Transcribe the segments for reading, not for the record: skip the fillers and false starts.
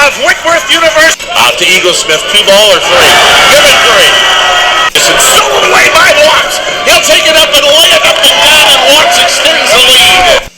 of Whitworth University. Out to Eaglesmith, 2 ball or 3. Give it 3. It's stolen away by Watts. He'll take it up and lay it up and down, and Watts extends the lead.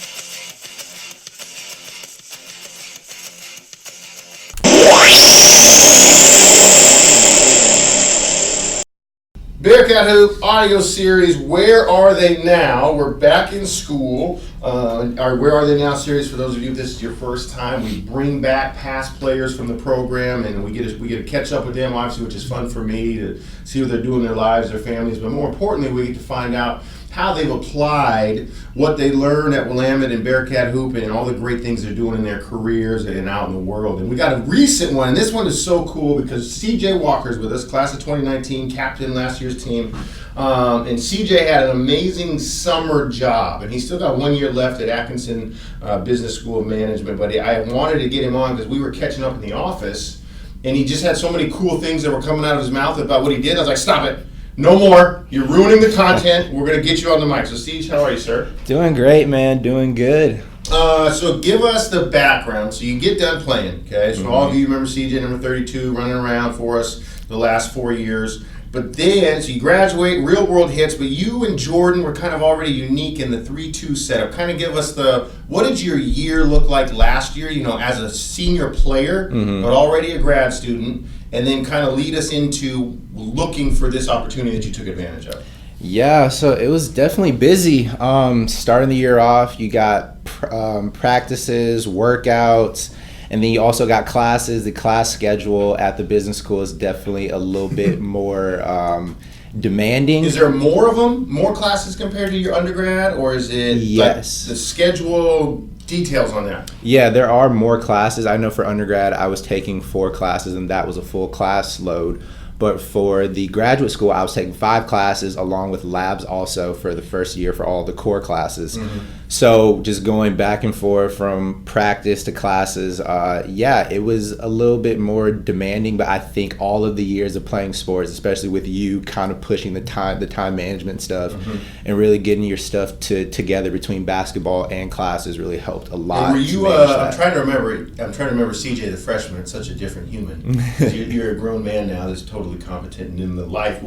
Bearcat Hoop audio series, Where Are They Now? We're back in school. Our Where Are They Now series, for those of you, if this is your first time, we bring back past players from the program and we get to catch up with them, obviously, which is fun for me to see what they're doing in their lives, their families, but more importantly, we get to find out how they've applied what they learned at Willamette and Bearcat Hoop and all the great things they're doing in their careers and out in the world. And we got a recent one, and this one is so cool because CJ Walker's with us, class of 2019, captain last year's team. And CJ had an amazing summer job, and he's still got 1 year left at Atkinson Business School of Management. But I wanted to get him on because we were catching up in the office, and he just had so many cool things that were coming out of his mouth about what he did. I was like, stop it. No more. You're ruining the content. We're going to get you on the mic. So, Steve, how are you, sir? Doing great, man. Doing good. So give us the background. So you get done playing, okay? So all of you remember CJ, number 32, running around for us the last 4 years. But then, so you graduate, real world hits, but you and Jordan were kind of already unique in the 3-2 setup. Kind of give us what did your year look like last year, as a senior player, but already a grad student, and then kind of lead us into looking for this opportunity that you took advantage of. Yeah, so it was definitely busy. Starting the year off, you got practices, workouts, and then you also got classes. The class schedule at the business school is definitely a little bit more demanding. Is there more of them, more classes compared to your undergrad, or is it yes. like the schedule? Details on that. Yeah, there are more classes. I know for undergrad, I was taking 4 classes, and that was a full class load. But for the graduate school, I was taking 5 classes along with labs also for the first year for all the core classes. So just going back and forth from practice to classes, it was a little bit more demanding, but I think all of the years of playing sports, especially with you kind of pushing the time management stuff and really getting your stuff together between basketball and classes really helped a lot. And were you, I'm trying to remember CJ the freshman. It's such a different human. You're a grown man now that's totally competent and in the life.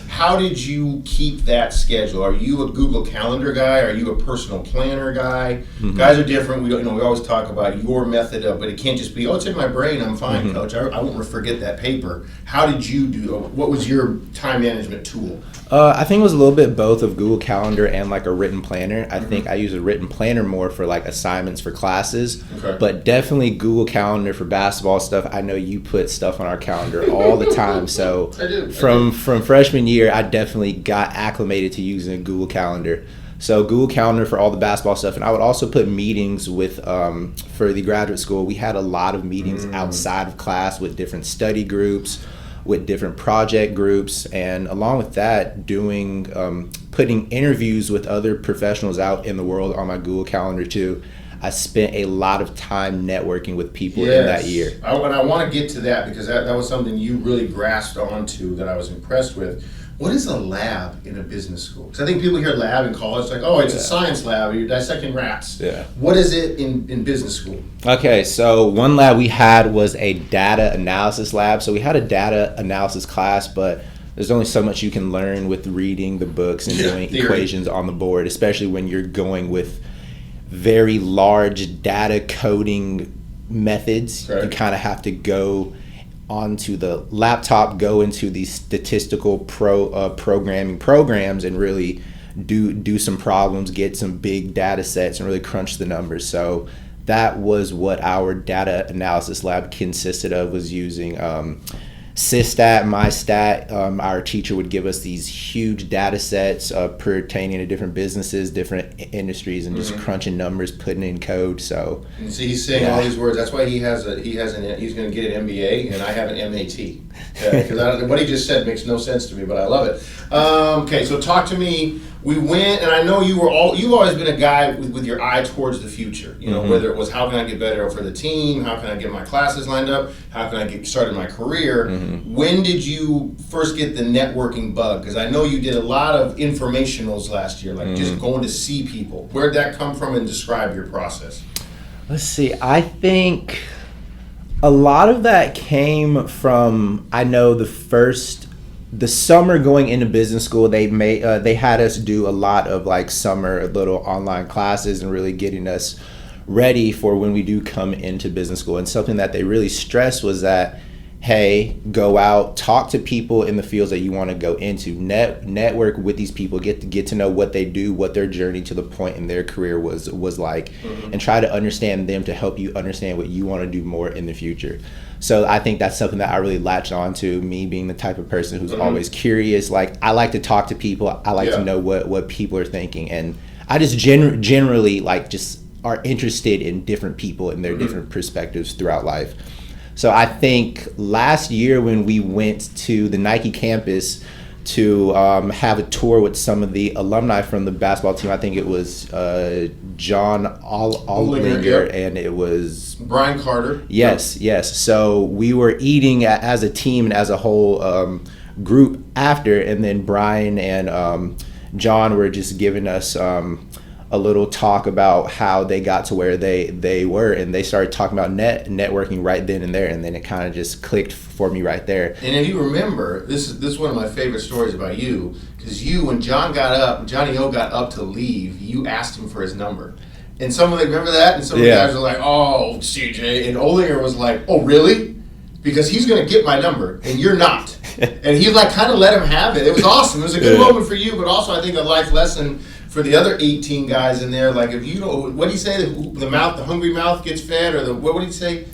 How did you keep that schedule? Are you a Google Calendar guy? Are you a personal planner guy? Guys are different. We always talk about your method of, but it can't just be, it's in my brain, I'm fine, coach. I won't forget that paper. How did you do? What was your time management tool? I think it was a little bit both of Google Calendar and like a written planner. I think I use a written planner more for like assignments for classes, but definitely Google Calendar for basketball stuff. I know you put stuff on our calendar all the time, so from freshman year, I definitely got acclimated to using Google Calendar. So Google Calendar for all the basketball stuff, and I would also put meetings with for the graduate school. We had a lot of meetings outside of class with different study groups, with different project groups, and along with that, doing putting interviews with other professionals out in the world on my Google Calendar too. I spent a lot of time networking with people in that year. And I want to get to that because that was something you really grasped onto that I was impressed with. What is a lab in a business school? Because I think people hear lab in college, like, it's a science lab, or you're dissecting rats. Yeah. What is it in business school? Okay, so one lab we had was a data analysis lab. So we had a data analysis class, but there's only so much you can learn with reading the books and doing equations on the board, especially when you're going with very large data coding methods. You kind of have to go onto the laptop, go into these statistical programming programs and really do some problems, get some big data sets and really crunch the numbers. So that was what our data analysis lab consisted of, was using Systat, MyStat. Our teacher would give us these huge data sets pertaining to different businesses, different industries, and just crunching numbers, putting in code. So see, he's saying all these words. That's why he's going to get an MBA, and I have an MAT. Because what he just said makes no sense to me, but I love it. Okay, so talk to me. We went, and I know you've always been a guy with your eye towards the future. Whether it was how can I get better for the team, how can I get my classes lined up, how can I get started my career. When did you first get the networking bug? Because I know you did a lot of informationals last year, like just going to see people. Where'd that come from, and describe your process? Let's see. I think A lot of that came from, I know the summer going into business school, they had us do a lot of like summer little online classes and really getting us ready for when we do come into business school. And something that they really stressed was that, hey, go out, talk to people in the fields that you want to go into, network with these people, get to know what they do, what their journey to the point in their career was like, and try to understand them to help you understand what you want to do more in the future. So I think that's something that I really latched on to, me being the type of person who's always curious. Like, I like to talk to people. I like to know what people are thinking. And I just generally like just are interested in different people and their different perspectives throughout life. So I think last year when we went to the Nike campus to have a tour with some of the alumni from the basketball team, I think it was John Olinger and it was Brian Carter. Yes. So we were eating as a team and as a whole group after, and then Brian and John were just giving us a little talk about how they got to where they were, and they started talking about networking right then and there, and then it kind of just clicked for me right there. And if you remember, this is one of my favorite stories about you, because when Johnny O got up to leave, you asked him for his number. And some of them remember that, and some of the guys were like, "Oh, CJ," and Olinger was like, "Oh, really? Because he's going to get my number, and you're not." And he like kind of let him have it. It was awesome. It was a good moment for you, but also I think a life lesson for the other 18 guys in there. Like, if you don't, what do you say? The hungry mouth gets fed, or what do you say?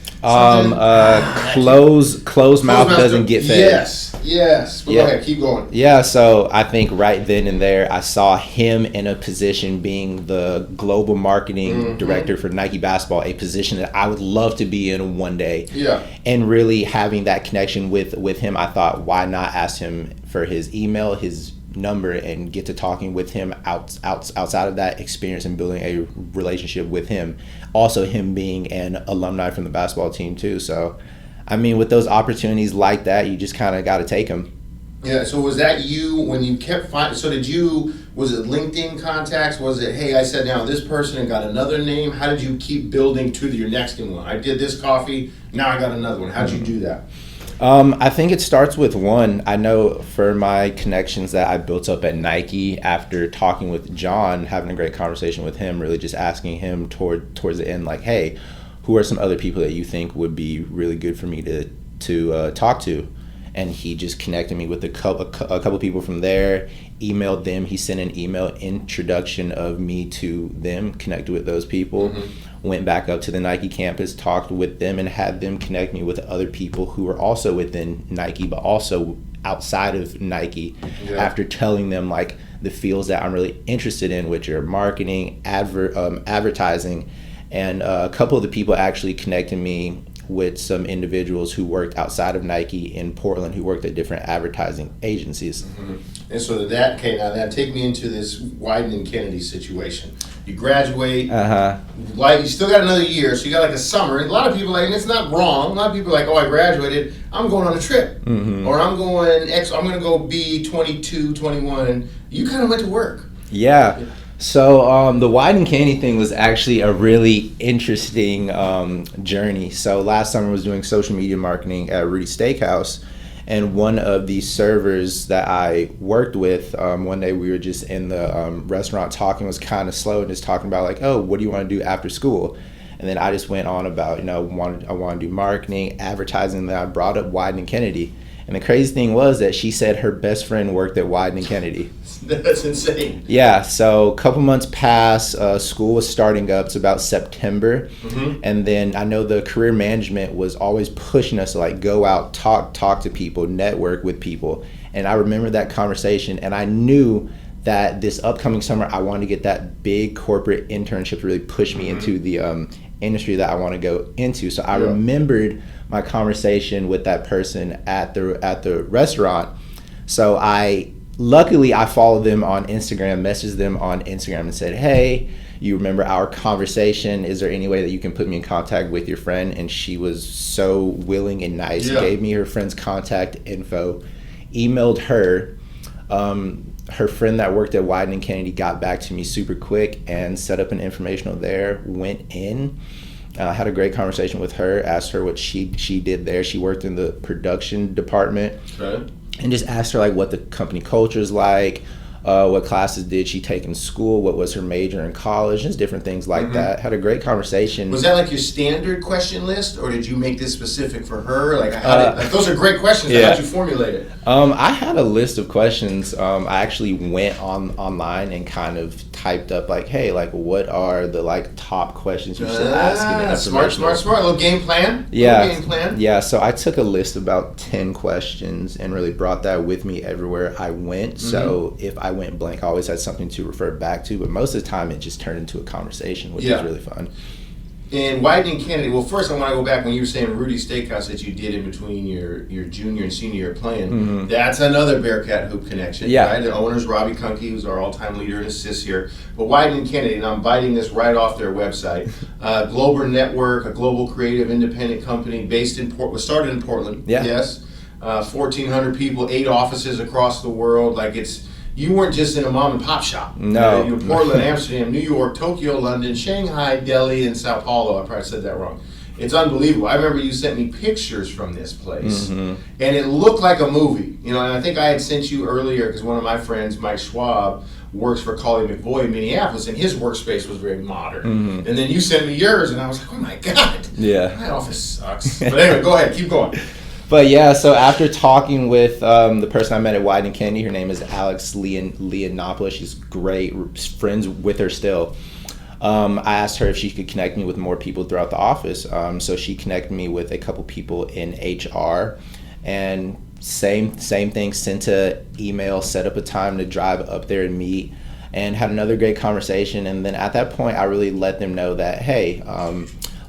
Closed mouth doesn't get fed. Yes. But go ahead, keep going. Yeah, so I think right then and there, I saw him in a position being the global marketing director for Nike basketball, a position that I would love to be in one day. Yeah. And really having that connection with him, I thought, why not ask him for his email, his number, and get to talking with him outside of that experience and building a relationship with him. Also, him being an alumni from the basketball team too. So, I mean, with those opportunities like that, you just kind of got to take them. Yeah. So was that you when you kept finding? So was it LinkedIn contacts? Was it, hey, I sat down with this person and got another name? How did you keep building to your next one? I did this coffee. Now I got another one. How did you do that? I think it starts with one. I know for my connections that I built up at Nike after talking with John, having a great conversation with him, really just asking him towards the end, like, hey, who are some other people that you think would be really good for me to talk to? And he just connected me with a couple people from there, emailed them. He sent an email introduction of me to them, connected with those people. Went back up to the Nike campus, talked with them, and had them connect me with other people who were also within Nike, but also outside of Nike, after telling them like the fields that I'm really interested in, which are marketing, advertising, and a couple of the people actually connected me with some individuals who worked outside of Nike in Portland, who worked at different advertising agencies. And so that take me into this Wieden and Kennedy situation. You graduate, you still got another year, so you got like a summer. And a lot of people and it's not wrong. A lot of people are like, oh, I graduated, I'm going on a trip, or I'm going to go be 22, 21, and you kind of went to work. Yeah. So the Wieden and Kennedy thing was actually a really interesting journey. So last summer I was doing social media marketing at Rudy's Steakhouse, and one of the servers that I worked with, one day we were just in the restaurant talking, was kind of slow and just talking about like, oh, what do you want to do after school? And then I just went on about, I want to do marketing, advertising, and then I brought up Wieden and Kennedy. And the crazy thing was that she said her best friend worked at Wieden and Kennedy. That's insane. Yeah, so a couple months passed, school was starting up, it's about September, and then I know the career management was always pushing us to like go out, talk to people, network with people. And I remember that conversation, and I knew that this upcoming summer I wanted to get that big corporate internship to really push me into the industry that I want to go into. So I remembered my conversation with that person at the restaurant. So luckily I followed them on Instagram, messaged them on Instagram and said, hey, you remember our conversation? Is there any way that you can put me in contact with your friend? And she was so willing and nice, gave me her friend's contact info, emailed her. Her friend that worked at Wieden and Kennedy got back to me super quick and set up an informational there, went in, Had a great conversation with her, asked her what she did there. She worked in the production department. Okay. And just asked her like what the company culture is like, what classes did she take in school, what was her major in college, just different things like that. Had a great conversation. Was that like your standard question list, or did you make this specific for her? Like, those are great questions. Yeah. How did you formulate it? I had a list of questions. I actually went online and kind of typed up like, hey, like what are the like top questions you should ask in an Smart. A little game plan. Yeah, so I took a list of about 10 questions and really brought that with me everywhere I went. So if I went blank, I always had something to refer back to, but most of the time it just turned into a conversation, which was really fun. And Wieden and Kennedy, well, first I want to go back when you were saying Rudy's Steakhouse that you did in between your junior and senior year playing. That's another Bearcat Hoop connection, right? The owner's Robbie Kunke, who's our all-time leader and assist here. But Wieden and Kennedy, and I'm biting this right off their website, Global Network, a global creative independent company based in was started in Portland. Yes. 1,400 people, 8 offices across the world. Like you weren't just in a mom and pop shop. No. You were Portland, Amsterdam, New York, Tokyo, London, Shanghai, Delhi, and Sao Paulo. I probably said that wrong. It's unbelievable. I remember you sent me pictures from this place, and it looked like a movie. And I think I had sent you earlier because one of my friends, Mike Schwab, works for Collie McVoy in Minneapolis, and his workspace was very modern. And then you sent me yours, and I was like, oh my God. Yeah. My office sucks. But anyway, go ahead. Keep going. But yeah, so after talking with the person I met at Wieden and Kennedy, her name is Alex Leonopoulos. She's great, friends with her still. I asked her if she could connect me with more people throughout the office. So she connected me with a couple people in HR, and same thing, sent an email, set up a time to drive up there and meet, and had another great conversation. And then at that point, I really let them know that, hey,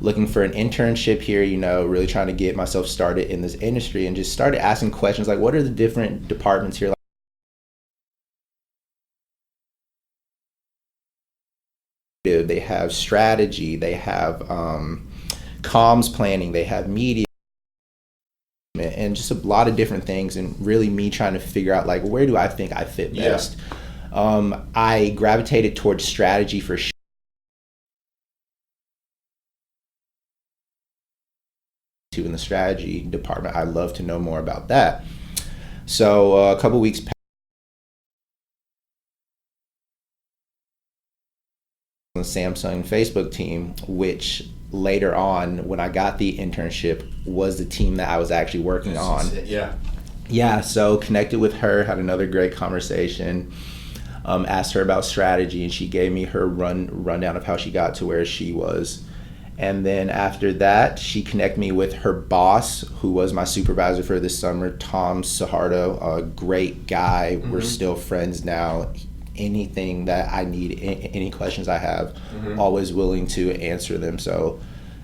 looking for an internship here, really trying to get myself started in this industry, and just started asking questions like, what are the different departments here? They have strategy, they have comms planning, they have media, and just a lot of different things, and really me trying to figure out like, where do I think I fit best? I gravitated towards strategy for sure. In the strategy department, I'd love to know more about that. So a couple weeks passed, the Samsung Facebook team, which later on when I got the internship was the team that I was actually working on. So connected with her, had another great conversation, asked her about strategy, and she gave me her rundown of how she got to where she was. And then after that, she connected me with her boss, who was my supervisor for this summer, Tom Sahardo, a great guy. We're still friends now. Anything that I need, any questions I have, always willing to answer them. So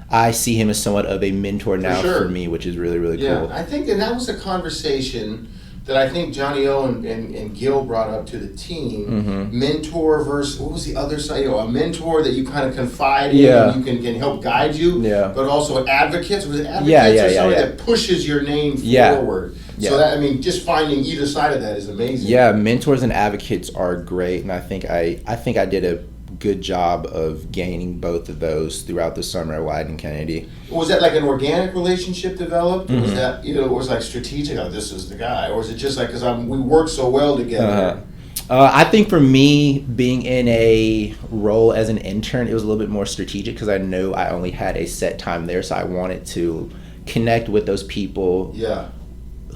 I see him as somewhat of a mentor now for me, which is really, really cool. I think, and that was a conversation that I think Johnny O and Gil brought up to the team. Mentor versus, what was the other side? A mentor that you kind of confide in and you can help guide you, but also advocates. Was it advocates or somebody that pushes your name forward? So that, just finding either side of that is amazing. Yeah, mentors and advocates are great, and I think I did a good job of gaining both of those throughout the summer at Wieden and Kennedy. Was that like an organic relationship developed? Or was that, it was like strategic, oh, this is the guy? Or was it just like, because we work so well together? I think for me, being in a role as an intern, it was a little bit more strategic because I knew I only had a set time there, so I wanted to connect with those people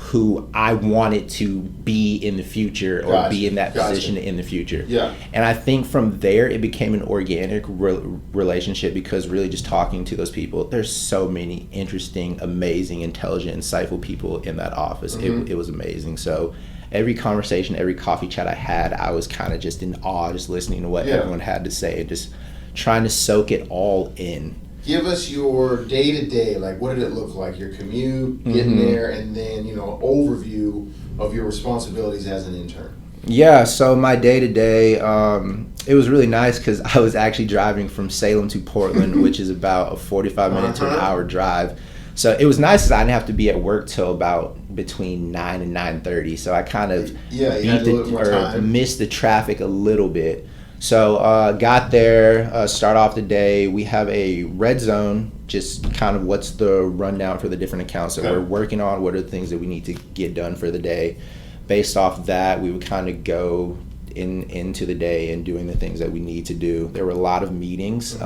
who I wanted to be in the future or be in that position in the future. And I think from there it became an organic relationship because really just talking to those people, there's so many interesting, amazing, intelligent, insightful people in that office. It was amazing. So every conversation, every coffee chat I had, I was kind of just in awe, just listening to what everyone had to say and just trying to soak it all in. Give us your day-to-day, like what did it look like, your commute, getting there, and then, overview of your responsibilities as an intern. Yeah, so my day-to-day, it was really nice because I was actually driving from Salem to Portland, which is about a 45-minute to an hour drive. So it was nice because I didn't have to be at work till about between 9 and 9:30. So I kind of missed the traffic a little bit. So got there, start off the day. We have a red zone, just kind of what's the rundown for the different accounts that we're working on, what are the things that we need to get done for the day. Based off that, we would kind of go into the day and doing the things that we need to do. There were a lot of meetings.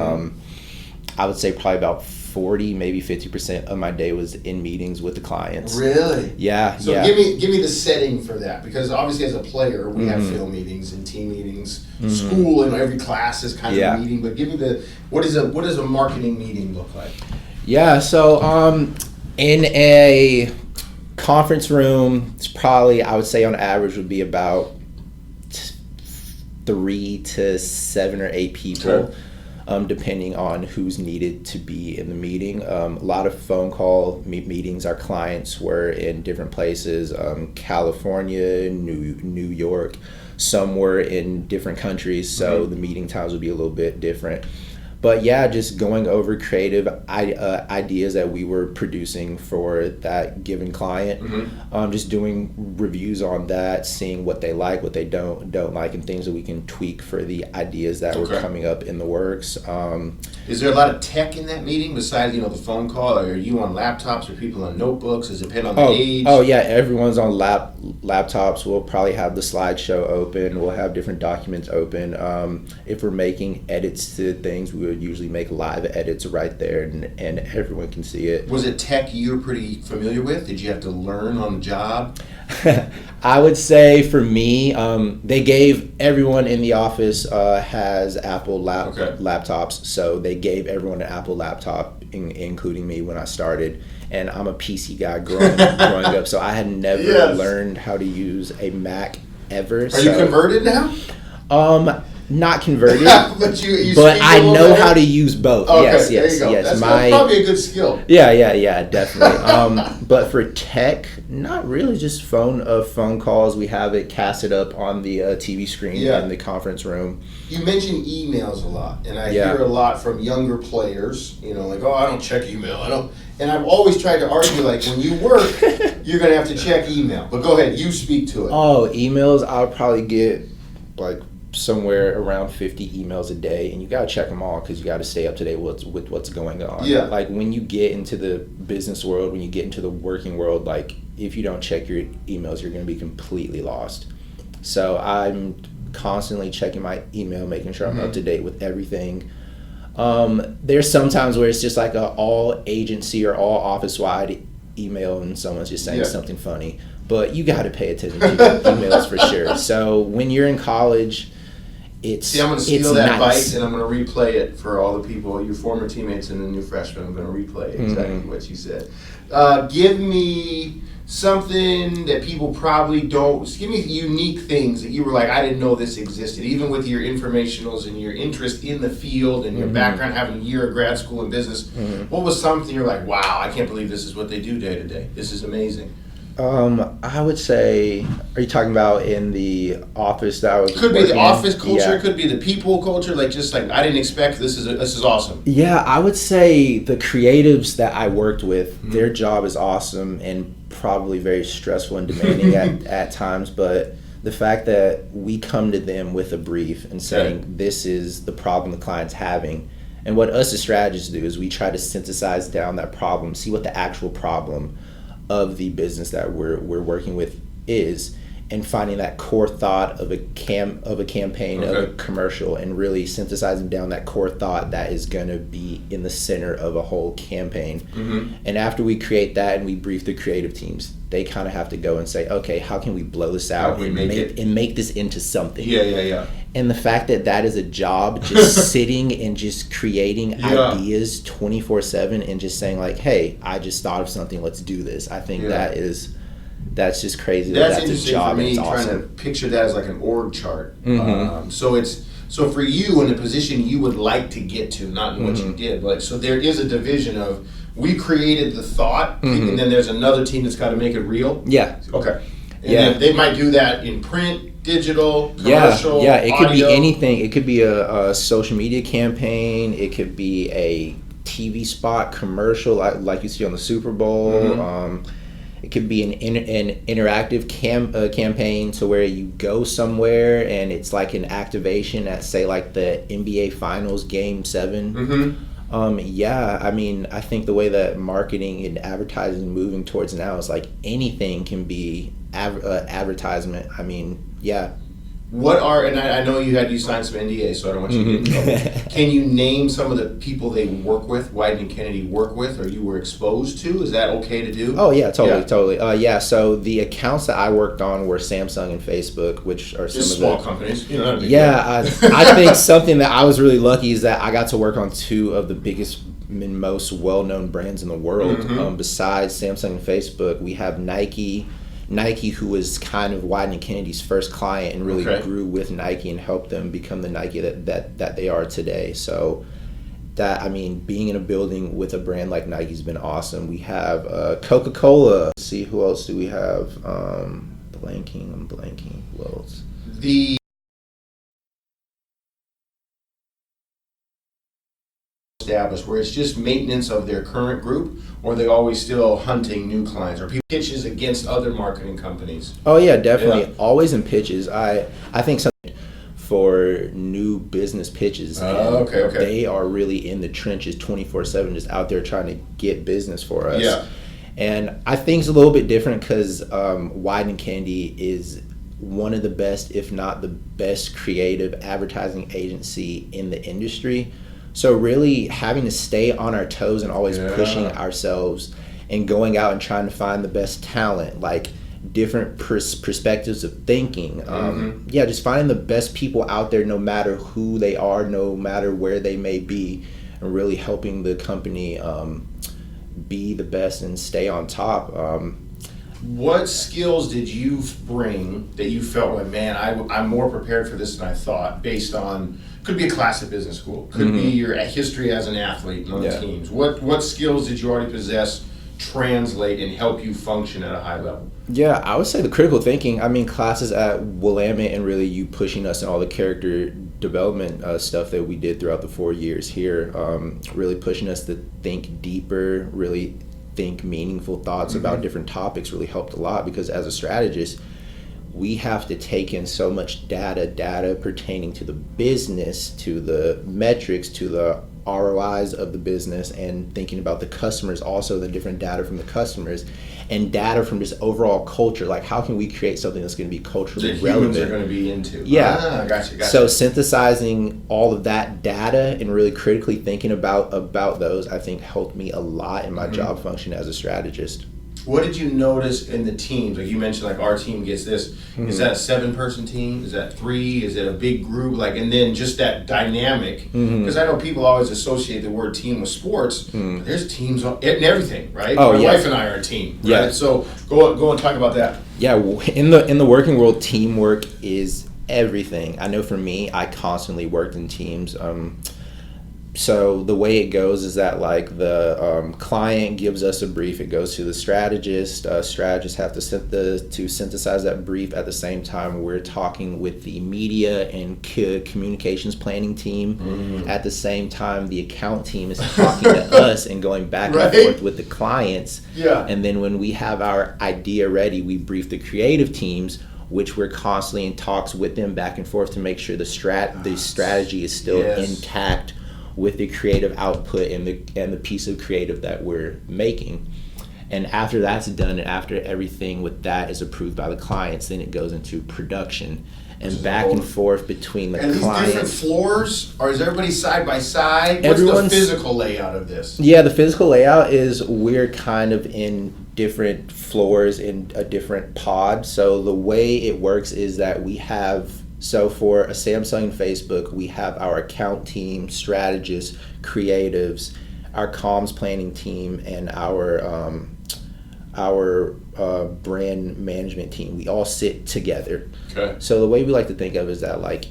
I would say probably about 40, maybe 50% of my day was in meetings with the clients. Really? Yeah. So give me the setting for that, because obviously as a player we have film meetings and team meetings, school and every class is kind of a meeting. But give me what does a marketing meeting look like? Yeah. So in a conference room, it's probably, I would say on average would be about 3 to 7 or 8 people. Okay. Depending on who's needed to be in the meeting. A lot of phone call meetings. Our clients were in different places, California, New York. Some were in different countries, so the meeting times would be a little bit different. But yeah, just going over creative ideas that we were producing for that given client. Just doing reviews on that, seeing what they like, what they don't like, and things that we can tweak for the ideas that were coming up in the works. Is there a lot of tech in that meeting besides the phone call? Or are you on laptops or people on notebooks? Does it depend on the age? Oh yeah, everyone's on laptops. We'll probably have the slideshow open. We'll have different documents open. If we're making edits to things, we would usually make live edits right there, and everyone can see it. Was it tech you were pretty familiar with? Did you have to learn on the job? I would say for me, they gave everyone in the office has Apple laptops, so they gave everyone an Apple laptop, including me when I started. And I'm a PC guy growing up, so I had never learned how to use a Mac ever. Are you converted now? Not converted, but but I know how to use both. Okay, yes. There you go. That's My, probably a good skill. Yeah, definitely. But for tech, not really. Just phone calls. We have it casted up on the TV screen in the conference room. You mentioned emails a lot, and I hear a lot from younger players. Like, I don't check email. I don't. And I've always tried to argue, like, when you work, you're gonna have to check email. But go ahead, you speak to it. Oh, emails. I'll probably get like somewhere around 50 emails a day, and you got to check them all because you got to stay up to date with what's going on. Like when you get into the business world, when you get into the working world, like if you don't check your emails, you're going to be completely lost. So I'm constantly checking my email, making sure I'm up to date with everything. There's sometimes where it's just like a all agency or all office wide email and someone's just saying something funny, but you got to pay attention to your emails for sure. So when you're in college, I'm going to steal that bite and I'm going to replay it for all the people, your former teammates and the new freshmen. I'm going to replay exactly what you said. Give me something that people probably don't. Just give me unique things that you were like, I didn't know this existed. Even with your informationals and your interest in the field and your background, having a year of grad school in business, what was something you're like, wow, I can't believe this is what they do day to day. This is amazing. I would say, are you talking about in the office that I was Could be the office culture, could be the people culture, like just like I didn't expect this is awesome. Yeah, I would say the creatives that I worked with, their job is awesome and probably very stressful and demanding at times, but the fact that we come to them with a brief and saying this is the problem the client's having, and what us as strategists do is we try to synthesize down that problem, see what the actual problem of the business that we're working with is, and finding that core thought of a campaign, of a commercial, and really synthesizing down that core thought that is going to be in the center of a whole campaign. And after we create that and we brief the creative teams, they kind of have to go and say, okay, how can we blow this out and make this into something? And the fact that is a job, just sitting and just creating ideas 24/7 and just saying like, hey, I just thought of something, let's do this. I think that's just crazy. That's a job. For me, it's awesome. trying to picture that as like an org chart. So for you in the position you would like to get to, not in what you did, but so there is a division of we created the thought, and then there's another team that's got to make it real. Okay. And then they might do that in print, digital, commercial, it could audio. be anything. It could be a social media campaign. It could be a TV spot, commercial, like you see on the Super Bowl. It could be an interactive campaign to where you go somewhere and it's like an activation at, say, like the NBA Finals Game 7. Yeah, I mean, I think the way that marketing and advertising is moving towards now is like anything can be advertisement. I mean, yeah. What are, and I know you signed some NDAs, so I don't want you to get in trouble. Can you name some of the people they work with, Wieden and Kennedy work with, or you were exposed to? Is that okay to do? Oh yeah, totally. Yeah, so the accounts that I worked on were Samsung and Facebook, which are some just of small the companies. Yeah, I think something that I was really lucky is that I got to work on two of the biggest and most well-known brands in the world. Besides Samsung and Facebook, we have Nike, who was kind of Wieden and Kennedy's first client and really grew with Nike and helped them become the Nike that they are today. So that, I mean, being in a building with a brand like Nike's been awesome. We have Coca-Cola. Let's see, who else do we have? I'm blanking. Who else? The established where it's just maintenance of their current group, or are they always still hunting new clients or people pitches against other marketing companies? Oh yeah, definitely. Always in pitches. I think something for new business pitches. Okay. They are really in the trenches 24/7, just out there trying to get business for us. Yeah. And I think it's a little bit different because Wieden and Kennedy is one of the best, if not the best, creative advertising agency in the industry. So really having to stay on our toes and always pushing ourselves and going out and trying to find the best talent, like different perspectives of thinking. Yeah, just finding the best people out there, no matter who they are, no matter where they may be, and really helping the company be the best and stay on top. What skills did you bring that you felt like, man, I'm more prepared for this than I thought, based on, could be a class at business school, could be your history as an athlete on teams. What skills did you already possess, translate, and help you function at a high level? Yeah, I would say the critical thinking. I mean, classes at Willamette and really you pushing us in all the character development stuff that we did throughout the 4 years here, really pushing us to think deeper, really think meaningful thoughts about different topics really helped a lot, because as a strategist, we have to take in so much data pertaining to the business, to the metrics, to the ROIs of the business, and thinking about the customers, also the different data from the customers, and data from just overall culture. Like, how can we create something that's going to be culturally relevant? Humans are going to be into. Yeah. Gotcha. So synthesizing all of that data and really critically thinking about those, I think, helped me a lot in my job function as a strategist. What did you notice in the teams? Like you mentioned, like our team gets this. Is that a 7-person team? Is that 3? Is it a big group? Like, and then just that dynamic. Because I know people always associate the word team with sports. But there's teams in everything, right? My wife and I are a team. Right? Yeah. So go and talk about that. Yeah, in the working world, teamwork is everything. I know for me, I constantly worked in teams. So the way it goes is that, like, the client gives us a brief, it goes to the strategist. Strategists have to synthesize that brief. At the same time, we're talking with the media and communications planning team. At the same time, the account team is talking to us and going back and forth with the clients. And then when we have our idea ready, we brief the creative teams, which we're constantly in talks with them back and forth to make sure the strategy is still intact with the creative output and the piece of creative that we're making. And after that's done, and after everything with that is approved by the clients, then it goes into production and back and forth between the clients. And these different floors, or is everybody side by side? What's the physical layout of this? Yeah, the physical layout is we're kind of in different floors in a different pod. So the way it works is that we have, so for a Samsung and Facebook, we have our account team, strategists, creatives, our comms planning team, and our brand management team. We all sit together. Okay. So the way we like to think of it is that, like,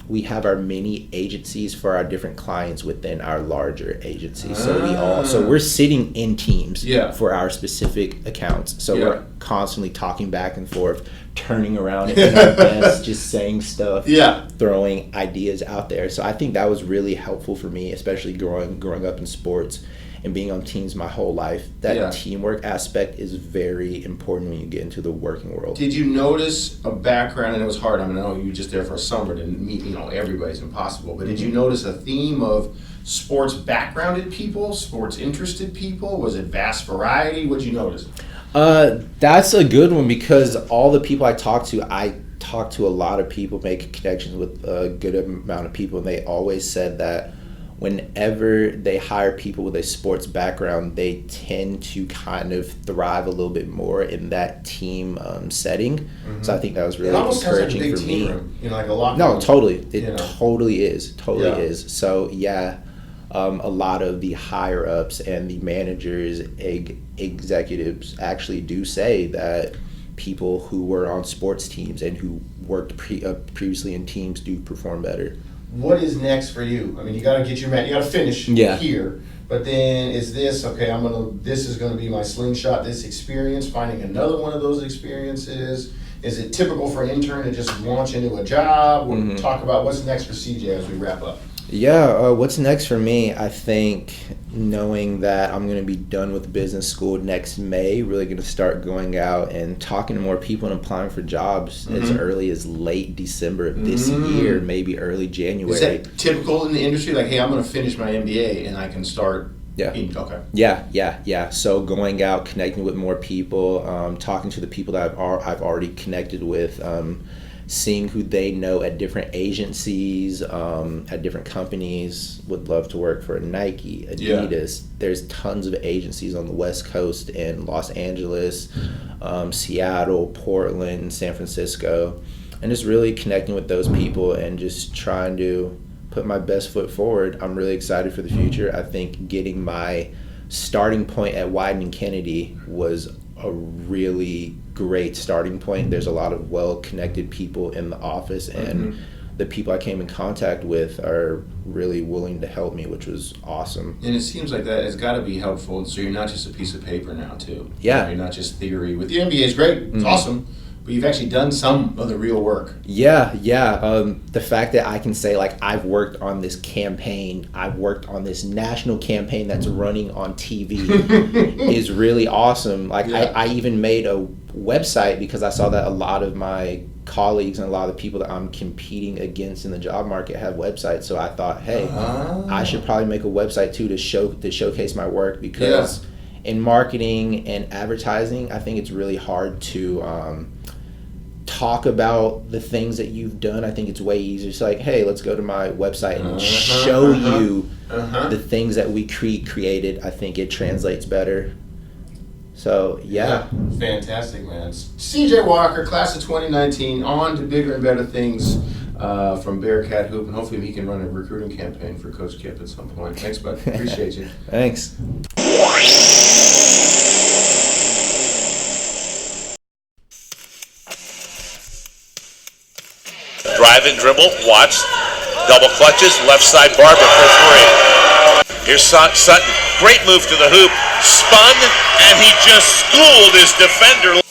we have our mini agencies for our different clients within our larger agency. So we're sitting in teams for our specific accounts. So we're constantly talking back and forth, turning around in our best, just saying stuff, throwing ideas out there. So I think that was really helpful for me, especially growing up in sports and being on teams my whole life, that Yeah. teamwork aspect is very important when you get into the working world. Did you notice a background, and it was hard, I mean, I know you were just there for a summer to meet, everybody's impossible, but did you notice a theme of sports backgrounded people, sports interested people? Was it vast variety? What'd you notice? That's a good one, because all the people I talk to a lot of people, make connections with a good amount of people, and they always said that whenever they hire people with a sports background, they tend to kind of thrive a little bit more in that team setting. Mm-hmm. So I think that was really encouraging for me. Room, like a lot. No, totally. It totally is. Is. So yeah, a lot of the higher ups and the managers, executives actually do say that people who were on sports teams and who worked previously in teams do perform better. What is next for you? I mean, you got to get you got to finish here, but then is this okay? This is going to be my slingshot. This experience, finding another one of those experiences. Is it typical for an intern to just launch into a job? We'll talk about what's next for CJ as we wrap up. Yeah, what's next for me? I think knowing that I'm going to be done with business school next May, really going to start going out and talking to more people and applying for jobs as early as late December of this year, maybe early January. Is that typical in the industry? Like, hey, I'm going to finish my MBA and I can start. Yeah. Okay. Yeah. So going out, connecting with more people, talking to the people that I've already connected with, seeing who they know at different agencies, at different companies. Would love to work for Nike, Adidas. There's tons of agencies on the West Coast in Los Angeles, Seattle, Portland, San Francisco, and just really connecting with those people and just trying to put my best foot forward. I'm really excited for the future. I think getting my starting point at Wieden and Kennedy was a really great starting point. There's a lot of well-connected people in the office, and the people I came in contact with are really willing to help me, which was awesome. And it seems like that has got to be helpful, so you're not just a piece of paper now, too. Yeah. You're not just theory. With the MBA is great, it's awesome, but you've actually done some of the real work. Yeah. The fact that I can say, like, I've worked on this campaign, I've worked on this national campaign that's running on TV is really awesome. Like, I even made a website because I saw that a lot of my colleagues and a lot of the people that I'm competing against in the job market have websites. So I thought, hey, I should probably make a website too to showcase my work, because in marketing and advertising, I think it's really hard to talk about the things that you've done. I think it's way easier. It's like, hey, let's go to my website and show you the things that we created. I think it translates better. So, yeah. Fantastic, man. CJ Walker, class of 2019, on to bigger and better things from Bearcat Hoop, and hopefully he can run a recruiting campaign for Coach Kip at some point. Thanks, bud. Appreciate you. Thanks. Drive and dribble, watch, double clutches, left side Barber for three. Here's Sutton, great move to the hoop, spun, and he just schooled his defender.